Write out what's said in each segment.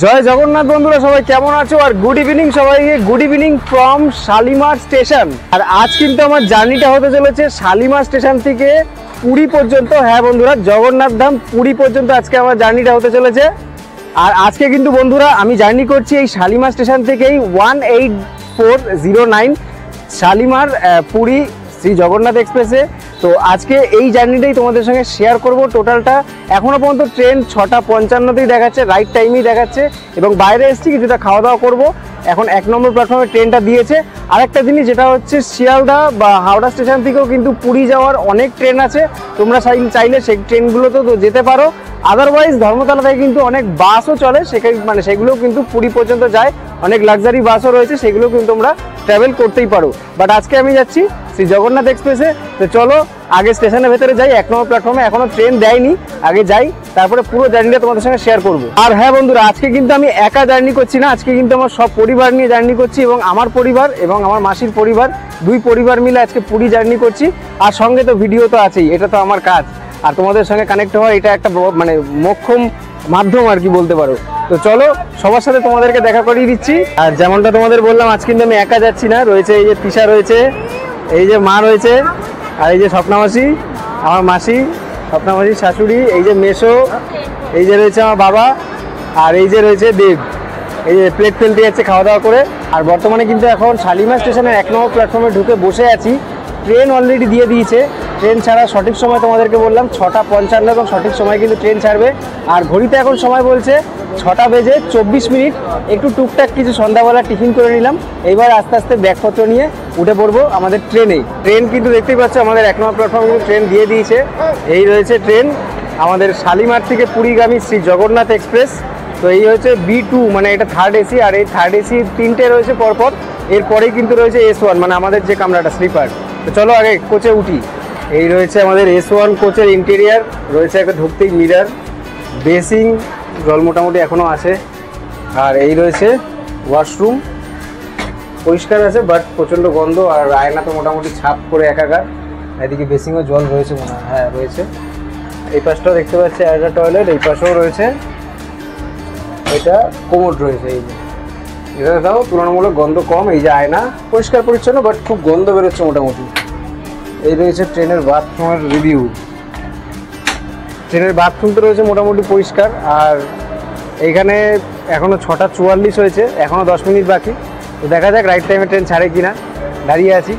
জয় জগন্নাথ বন্ধুরা, সবাই কেমন আছো? আর গুড ইভিনিং সবাইকে, good evening from Shalimar station. আর আজ কিন্তু আমার জার্নিটা হতে চলেছে শালিমার স্টেশন থেকে পুরী পর্যন্ত। হ্যাঁ বন্ধুরা, জগন্নাথ ধাম পুরী পর্যন্ত আজকে আমার জার্নিটা হতে চলেছে। আর আজকে কিন্তু বন্ধুরা আমি জার্নি করছি এই শালিমার স্টেশন থেকেই 18409 শালিমার পুরী শ্রী জগন্নাথ এক্সপ্রেসে। তো আজকে এই জার্নিটাই তোমাদের সঙ্গে শেয়ার করব। টোটালটা এখনও পর্যন্ত ট্রেন 6:55তেই দেখাচ্ছে, রাইট টাইমেই দেখাচ্ছে। এবং বাইরে এসেছি, কিছুটা খাওয়া দাওয়া করবো। এখন 1 নম্বর প্ল্যাটফর্মে ট্রেনটা দিয়েছে। আরেকটা জিনিস যেটা হচ্ছে, শিয়ালদা বা হাওড়া স্টেশন থেকেও কিন্তু পুরী যাওয়ার অনেক ট্রেন আছে। তোমরা চাইলে সেই ট্রেনগুলোতেও তো যেতে পারো। আদারওয়াইজ ধর্মতলা থেকে কিন্তু অনেক বাসও চলে, সেগুলোও কিন্তু পুরী পর্যন্ত যায়। অনেক লাক্সারি বাসও রয়েছে, সেগুলো কিন্তু তোমরা ট্রাভেল করতেই পারো। বাট আজকে আমি যাচ্ছি শ্রী জগন্নাথ এক্সপ্রেসে। তো চলো আগে স্টেশনের ভেতরে যাই, 1 নম্বর প্ল্যাটফর্মে। এখনো ট্রেন দেয়নি, আগে যাই, তারপরে পুরো জার্নিটা তোমাদের সঙ্গে শেয়ার করবো। আর হ্যাঁ বন্ধুরা, আজকে কিন্তু আমি একা জার্নি করছি না, আজকে কিন্তু আমার সব পরিবার নিয়ে জার্নি করছি। এবং আমার পরিবার এবং আমার মাসির পরিবার, 2 পরিবার মিলে আজকে পুরী জার্নি করছি। আর সঙ্গে তো ভিডিও তো আছেই, এটা তো আমার কাজ। আর তোমাদের সঙ্গে কানেক্ট হওয়ার এটা একটা মোক্ষম মাধ্যম আর কি বলতে পারো। তো চলো সবার সাথে তোমাদেরকে দেখা করিয়ে দিচ্ছি। আর যেমনটা তোমাদের বললাম, আজ কিন্তু আমি একা যাচ্ছি না। রয়েছে এই যে তিশা রয়েছে, এই যে মা রয়েছে, আর এই যে স্বপ্নামাসি, আমার মাসি, স্বপ্নামাসির শাশুড়ি, এই যে মেসো, এই যে রয়েছে আমার বাবা, আর এই যে রয়েছে দেব। এই যে প্লেট ফেলতে যাচ্ছে খাওয়া দাওয়া করে। আর বর্তমানে কিন্তু এখন শালিমার স্টেশনের 1 নম্বর প্ল্যাটফর্মে ঢুকে বসে আছি। ট্রেন অলরেডি দিয়ে দিয়েছে। ট্রেন ছাড়া সঠিক সময় তোমাদেরকে বললাম 6:55, এবং সঠিক সময় কিন্তু ট্রেন ছাড়বে। আর ঘড়িতে এখন সময় বলছে 6:24। একটু টুকটাক কিছু সন্ধ্যাবেলা টিফিন করে নিলাম। এইবার আস্তে আস্তে ব্যাগপত্র নিয়ে উঠে পড়বো আমাদের ট্রেনে। ট্রেন কিন্তু দেখতেই পাচ্ছ, আমাদের 1 নম্বর প্ল্যাটফর্মে কিন্তু ট্রেন দিয়ে দিয়েছে। এই রয়েছে ট্রেন আমাদের শালিমার থেকে পুরীগামী শ্রী জগন্নাথ এক্সপ্রেস। তো এই হচ্ছে B2, মানে এটা 3rd AC। আর এই 3rd AC 3টে রয়েছে পরপর। এরপরেই কিন্তু রয়েছে S1, মানে আমাদের যে কামরাটা স্লিপার। তো চলো আগে কোচে উঠি। এই রয়েছে আমাদের S1 কোচের ইন্টেরিয়ার। রয়েছে একটা ঢুকতেই মিরার, বেসিং, জল মোটামুটি এখনও আছে। আর এই রয়েছে ওয়াশরুম, পরিষ্কার আছে বাট প্রচণ্ড গন্ধ। আর আয়না তো মোটামুটি ছাপ করে একাকার। এদিকে বেসিংও জল রয়েছে মনে হয়, হ্যাঁ রয়েছে। এই পাশটাও দেখতে পাচ্ছি একটা টয়লেট, এই পাশেও রয়েছে। এটা কোমোড রয়েছে। এই যে এটা তাও তুলনামূলক গন্ধ কম। এই যে আয়না পরিষ্কার পরিচ্ছন্ন, বাট খুব গন্ধ বেরোচ্ছে মোটামুটি। এই রয়েছে ট্রেনের বাথরুমের রিভিউ। ট্রেনের বাথরুমটা রয়েছে মোটামুটি পরিষ্কার। আর এইখানে এখনও 6:44 হয়েছে, এখনও 10 মিনিট বাকি। তো দেখা যাক রাইট টাইমে ট্রেন ছাড়ে কিনা, দাঁড়িয়ে আছি।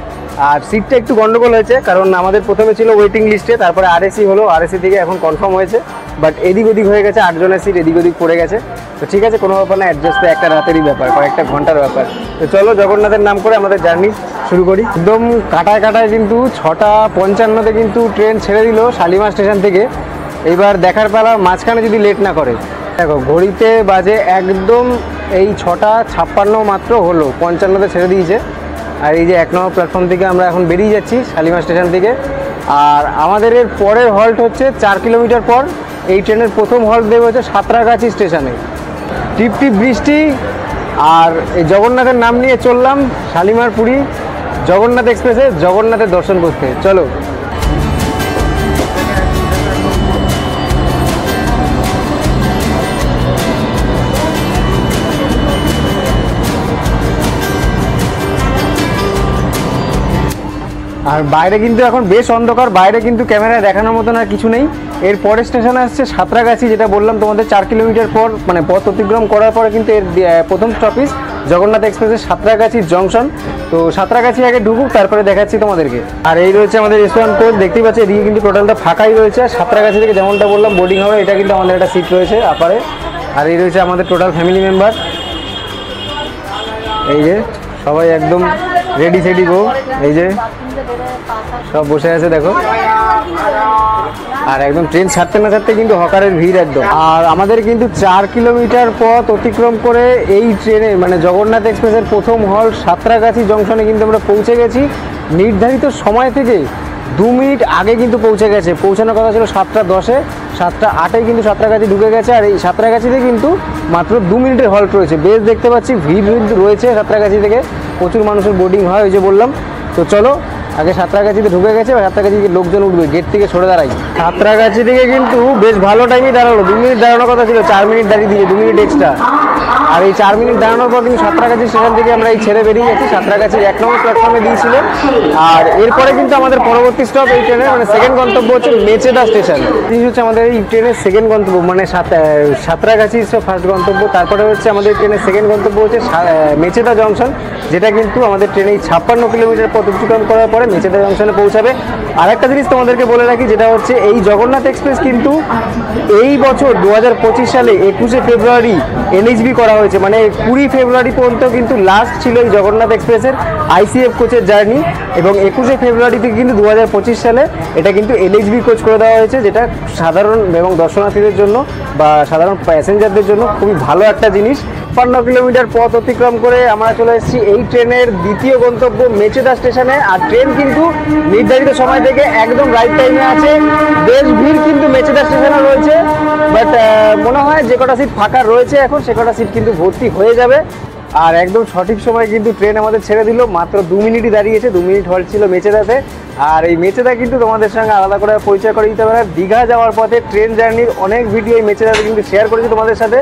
আর সিটটা একটু গন্ডগোল হয়েছে, কারণ আমাদের প্রথমে ছিল ওয়েটিং লিস্টে, তারপরে RAC হলো, RAC থেকে এখন কনফার্ম হয়েছে। বাট এদিক ওদিক হয়ে গেছে, 8 জনের সিট এদিক ওদিক পড়ে গেছে। তো ঠিক আছে, কোনো ব্যাপার না, অ্যাডজাস্ট তো একটা রাতেরই ব্যাপার, কয়েকটা ঘন্টার ব্যাপার। তো চলো জগন্নাথের নাম করে আমাদের জার্নি শুরু করি। একদম কাটায় কাটায় কিন্তু 6:55 কিন্তু ট্রেন ছেড়ে দিল শালিমার স্টেশন থেকে। এইবার দেখার পালা মাঝখানে যদি লেট না করে। দেখো ঘড়িতে বাজে একদম এই 6:56 মাত্র হলো, 55তে ছেড়ে দিয়েছে। আর এই যে 1 নম্বর প্ল্যাটফর্ম থেকে আমরা এখন বেরিয়ে যাচ্ছি শালিমার স্টেশন থেকে। আর আমাদের এর পরের হল্ট হচ্ছে 4 কিলোমিটার পর। এই ট্রেনের প্রথম হল্ট দেবে হচ্ছে সাঁতরাগাছি স্টেশনে। টিপ টিপ বৃষ্টি, আর এই জগন্নাথের নাম নিয়ে চললাম শালিমার পুরী জগন্নাথ এক্সপ্রেসে জগন্নাথের দর্শন করতে। চলো আর বাইরে কিন্তু এখন বেশ অন্ধকার, বাইরে কিন্তু ক্যামেরায় দেখানোর মতন আর কিছু নেই। এর পরের স্টেশনে আসছে সাঁতরাগাছি, যেটা বললাম তোমাদের 4 কিলোমিটার পর, মানে পথ অতিক্রম করার পরে কিন্তু এর প্রথম স্টপেজ জগন্নাথ এক্সপ্রেসের সাঁতরাগাছির জংশন। তো সাঁতরাগাছি আগে ঢুকুক, তারপরে দেখাচ্ছি তোমাদেরকে। আর এই রয়েছে আমাদের S1 কোচ, দেখতেই পাচ্ছি এদিকে কিন্তু টোটালটা ফাঁকাই রয়েছে। সাঁতরাগাছি থেকে যেমনটা বললাম বোর্ডিং হবে, এটা কিন্তু আমাদের একটা সিট রয়েছে আপারে। আর এই রয়েছে আমাদের টোটাল ফ্যামিলি মেম্বার। এই যে সবাই একদম রেডি সেডি গো, এই যে সব বসে আছে দেখো। আর একদম ট্রেন ছাড়তে না ছাড়তে কিন্তু হকারের ভিড় একদম। আর আমাদের কিন্তু 4 কিলোমিটার পথ অতিক্রম করে এই ট্রেনে, মানে জগন্নাথ এক্সপ্রেসের প্রথম হল্ট সাঁতরাগাছি জংশনে কিন্তু আমরা পৌঁছে গেছি। নির্ধারিত সময় থেকে 2 মিনিট আগে কিন্তু পৌঁছে গেছে। পৌঁছানোর কথা ছিল 7:10-এ, 7:08-এ কিন্তু সাঁতরাগাছি ঢুকে গেছে। আর এই সাঁতরাগাছিতে কিন্তু মাত্র 2 মিনিটের হল্ট রয়েছে। বেশ দেখতে পাচ্ছি ভিড় রয়েছে সাঁতরাগাছি থেকে, প্রচুর মানুষের বোর্ডিং হয়, ওই যে বললাম। তো চলো আগে সাঁতরাগাছিতে ঢুকে গেছে, এবার সাঁতরাগাছি থেকে লোকজন উঠবে, গেট থেকে সরে দাঁড়াই। সাঁতরাগাছি থেকে কিন্তু বেশ ভালো টাইমই দাঁড়ালো, 2 মিনিট দাঁড়ানোর কথা ছিল, 4 মিনিট দাঁড়িয়ে দিয়ে 2 মিনিট এক্সট্রা। আর এই 4 মিনিট দাঁড়ানোর পর কিন্তু সাঁতরাগাছি স্টেশন থেকে আমরা এই ছেড়ে বেরিয়ে গেছি, সাঁতরাগাছির 1 নম্বর প্ল্যাটফর্মে দিয়েছিল। আর এরপরে কিন্তু আমাদের পরবর্তী স্টপ এই ট্রেনের মানে সেকেন্ড গন্তব্য হচ্ছে মেচেদা স্টেশন। এই হচ্ছে আমাদের এই ট্রেনের সেকেন্ড গন্তব্য, মানে সাঁতরাগাছি ফার্স্ট গন্তব্য, তারপরে হচ্ছে আমাদের ট্রেনের সেকেন্ড গন্তব্য হচ্ছে মেচেদা জংশন, যেটা কিন্তু আমাদের ট্রেনে 56 কিলোমিটার পথ অতিক্রম করার পরে মেচেদা জংশনে পৌঁছাবে। আর একটা জিনিস তোমাদেরকে বলে রাখি, যেটা হচ্ছে এই জগন্নাথ এক্সপ্রেস কিন্তু এই বছর 2025 সালে 21শে ফেব্রুয়ারি এনএইচবি করা হয়েছে, মানে 20 ফেব্রুয়ারি পর্যন্ত কিন্তু লাস্ট ছিল এই জগন্নাথ এক্সপ্রেসের আইসিএফ কোচের জার্নি, এবং 21শে ফেব্রুয়ারি থেকে কিন্তু 2025 সালে এটা কিন্তু এনএইচবি কোচ করে দেওয়া হয়েছে, যেটা সাধারণ এবং দর্শনার্থীদের জন্য বা সাধারণ প্যাসেঞ্জারদের জন্য খুবই ভালো একটা জিনিস। 56 কিলোমিটার পথ অতিক্রম করে আমরা চলে এসেছি এই ট্রেনের দ্বিতীয় গন্তব্য মেচেদা স্টেশনে। আর ট্রেন কিন্তু নির্ধারিত সময় থেকে একদম রাইট টাইমে আছে, বেশ ভিড় কিন্তু মেচেদা স্টেশনে রয়েছে, বাট মনে হয় যে কটা সিট ফাঁকা রয়েছে এখন সে কটা সিট কিন্তু ভর্তি হয়ে যাবে। আর একদম সঠিক সময় কিন্তু ট্রেন আমাদের ছেড়ে দিল, মাত্র 2 মিনিটই দাঁড়িয়েছে, 2 মিনিট হল্ট ছিল মেচেদাতে। আর এই মেচেদা কিন্তু তোমাদের সঙ্গে আলাদা করে পরিচয় করে দিতে পারে, দীঘা যাওয়ার পথে ট্রেন জার্নির অনেক ভিডিও এই মেচেদাতে কিন্তু শেয়ার করেছি তোমাদের সাথে।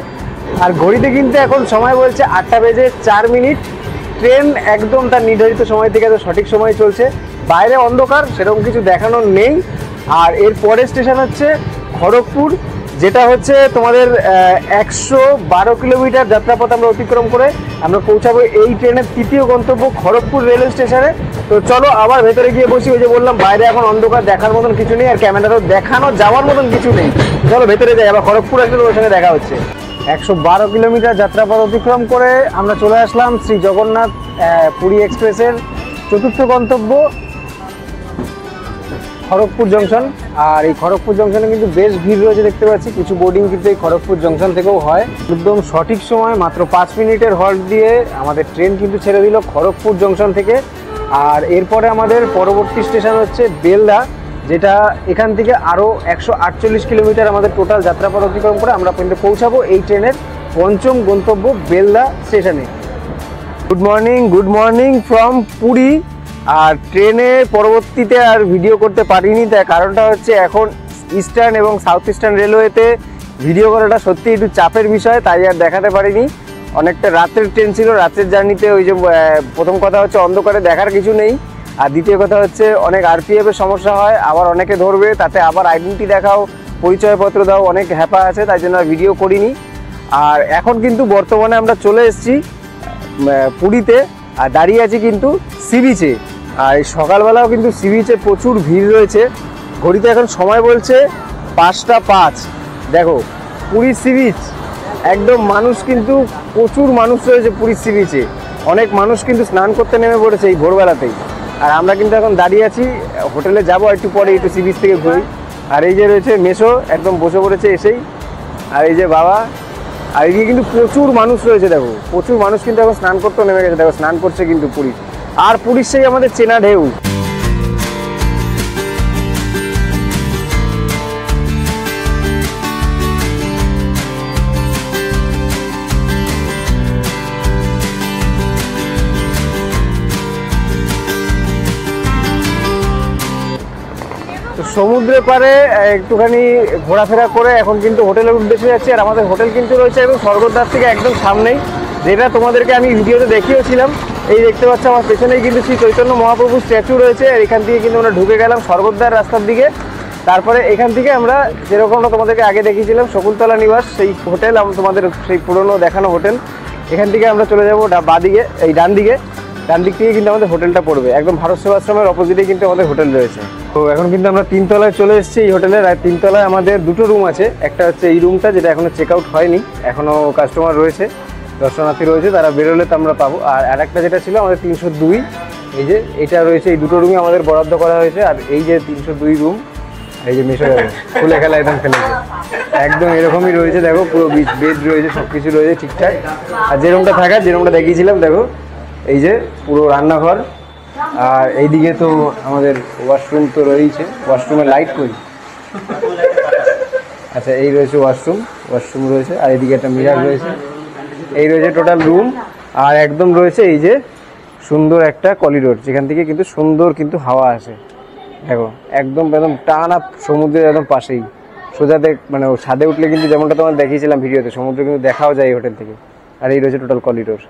আর ঘড়িতে কিন্তু এখন সময় বলছে 8টা বেজে 4 মিনিট, ট্রেন একদম তার নির্ধারিত সময় থেকে তো সঠিক সময় চলছে, বাইরে অন্ধকার সেরকম কিছু দেখানোর নেই। আর এর পরের স্টেশন হচ্ছে খড়গপুর, যেটা হচ্ছে তোমাদের 112 কিলোমিটার যাত্রাপথ আমরা অতিক্রম করে আমরা পৌঁছাবো এই ট্রেনের তৃতীয় গন্তব্য খড়গপুর রেলওয়ে স্টেশনে। তো চলো আবার ভেতরে গিয়ে বসি, ওই যে বললাম বাইরে এখন অন্ধকার, দেখার মতন কিছু নেই আর ক্যামেরাতেও দেখানো যাওয়ার মতন কিছু নেই। চলো ভেতরে যাই, আবার খড়গপুর আসলে ওর সঙ্গে দেখা হচ্ছে। 112 কিলোমিটার যাত্রাপথ অতিক্রম করে আমরা চলে আসলাম শ্রী জগন্নাথ পুরী এক্সপ্রেসের চতুর্থ গন্তব্য খড়গপুর জংশন। আর এই খড়গপুর জংশনে কিন্তু বেশ ভিড় রয়েছে দেখতে পাচ্ছি, কিছু বোর্ডিং কিন্তু এই খড়গপুর জংশন থেকেও হয়। একদম সঠিক সময় মাত্র 5 মিনিটের হল্ট দিয়ে আমাদের ট্রেন কিন্তু ছেড়ে দিল খড়গপুর জংশন থেকে। আর এরপরে আমাদের পরবর্তী স্টেশন হচ্ছে বেলদা, যেটা এখান থেকে আরও 148 কিলোমিটার আমাদের টোটাল যাত্রাপথ অতিক্রম করে আমরা কিন্তু পৌঁছাবো এই ট্রেনের পঞ্চম গন্তব্য বেলদা স্টেশনে। Good morning from Puri. আর ট্রেনে পরবর্তীতে আর ভিডিও করতে পারিনি, তার কারণটা হচ্ছে এখন ইস্টার্ন এবং সাউথ ইস্টার্ন রেলওয়েতে ভিডিও করাটা সত্যি একটু চাপের বিষয়, তাই আর দেখাতে পারিনি। অনেকটা রাতের ট্রেন ছিল, রাতের জার্নিতে ওই যে প্রথম কথা হচ্ছে অন্ধকারে দেখার কিছু নেই, আর দ্বিতীয় কথা হচ্ছে অনেক আরপিএফের সমস্যা হয়, আবার অনেকে ধরবে, তাতে আবার আইডেন্টি দেখাও, পরিচয়পত্র দাও, অনেক হ্যাপা আছে, তাই জন্য আর ভিডিও করিনি। আর এখন কিন্তু বর্তমানে আমরা চলে এসেছি পুরীতে, আর দাঁড়িয়ে আছি কিন্তু সি বিচে। আর সকালবেলাও কিন্তু সি বিচে প্রচুর ভিড় রয়েছে, ঘড়িতে এখন সময় বলছে 5টা 5। দেখো পুরীর সি বিচ একদম মানুষ কিন্তু প্রচুর মানুষ রয়েছে পুরীর সি বিচে, অনেক মানুষ কিন্তু স্নান করতে নেমে পড়েছে এই ভোরবেলাতেই। আর আমরা কিন্তু এখন দাঁড়িয়ে আছি, হোটেলে যাবো একটু পরে, একটু সি বিচ থেকে ঘুরি। আর এই যে রয়েছে মেসো একদম বসে পড়েছে এসেই, আর এই যে বাবা, আর এদিকে কিন্তু প্রচুর মানুষ রয়েছে, দেখো প্রচুর মানুষ কিন্তু এখন স্নান করতে নেমে গেছে, দেখো স্নান করছে কিন্তু পুরী। আর পুরীর সেই আমাদের চেনা ঢেউ। সমুদ্রের পাড়ে একটুখানি ঘোরাফেরা করে এখন কিন্তু হোটেলের উদ্দেশ্যে যাচ্ছি। আর আমাদের হোটেল কিন্তু রয়েছে একদম স্বর্গদ্বার থেকে একদম সামনেই, যেটা তোমাদেরকে আমি ভিডিওতে দেখিয়েছিলাম। এই দেখতে পাচ্ছ আমার পেছনেই কিন্তু শ্রী চৈতন্য মহাপ্রভুর স্ট্যাচু রয়েছে, আর এখান থেকে কিন্তু আমরা ঢুকে গেলাম স্বর্গদ্বার রাস্তার দিকে। তারপরে এখান থেকে আমরা যেরকমটা তোমাদেরকে আগে দেখিয়েছিলাম শকুন্তলা নিবাস, সেই হোটেল, তোমাদের সেই পুরনো দেখানো হোটেল, এখান থেকে আমরা চলে যাবো বাঁদিকে, এই ডান দিক থেকে কিন্তু আমাদের হোটেলটা পড়বে, একদম ভারত সেবাশ্রমের অপোজিটে কিন্তু আমাদের হোটেল রয়েছে। তো এখন কিন্তু আমরা 3 তলায় চলে এসেছি এই হোটেলের। আর 3 তলায় আমাদের 2টো রুম আছে, একটা হচ্ছে এই রুমটা যেটা এখনো চেক আউট হয়নি, এখনো কাস্টমার রয়েছে, দর্শনার্থী রয়েছে, তারা বেরোলে তো আমরা পাবো। আর আরেকটা যেটা ছিল আমাদের 302, এই যে এটা রয়েছে, এই 2টো রুমই আমাদের বরাদ্দ করা হয়েছে। আর এই যে 302 রুম, এই যে মেশো যাবে খুলে খেলা একদম ফেলেছে, একদম এরকমই রয়েছে, দেখো পুরো বেড রয়েছে, সব কিছু রয়েছে ঠিকঠাক। আর যে রুমটা থাকার, যে রুমটা দেখিয়েছিলাম, দেখো এই যে পুরো রান্নাঘর। আর এইদিকে তো আমাদের ওয়াশরুম তো রয়েছে, ওয়াশরুমে লাইট করি, আচ্ছা এই রয়েছে ওয়াশরুম রয়েছে। আর এদিকে একটা মিরার রয়েছে, এই রয়েছে টোটাল রুম। আর একদম রয়েছে এই যে সুন্দর একটা করিডোর, যেখান থেকে কিন্তু সুন্দর কিন্তু হাওয়া আসে। দেখো একদম একদম টানা সমুদ্রের একদম পাশেই, সোজা মানে ছাদে উঠলে কিন্তু যেমনটা তোমার দেখিয়েছিলাম ভিডিওতে, সমুদ্র কিন্তু দেখাও যায় এই হোটেল থেকে। আর এই রয়েছে টোটাল করিডোর।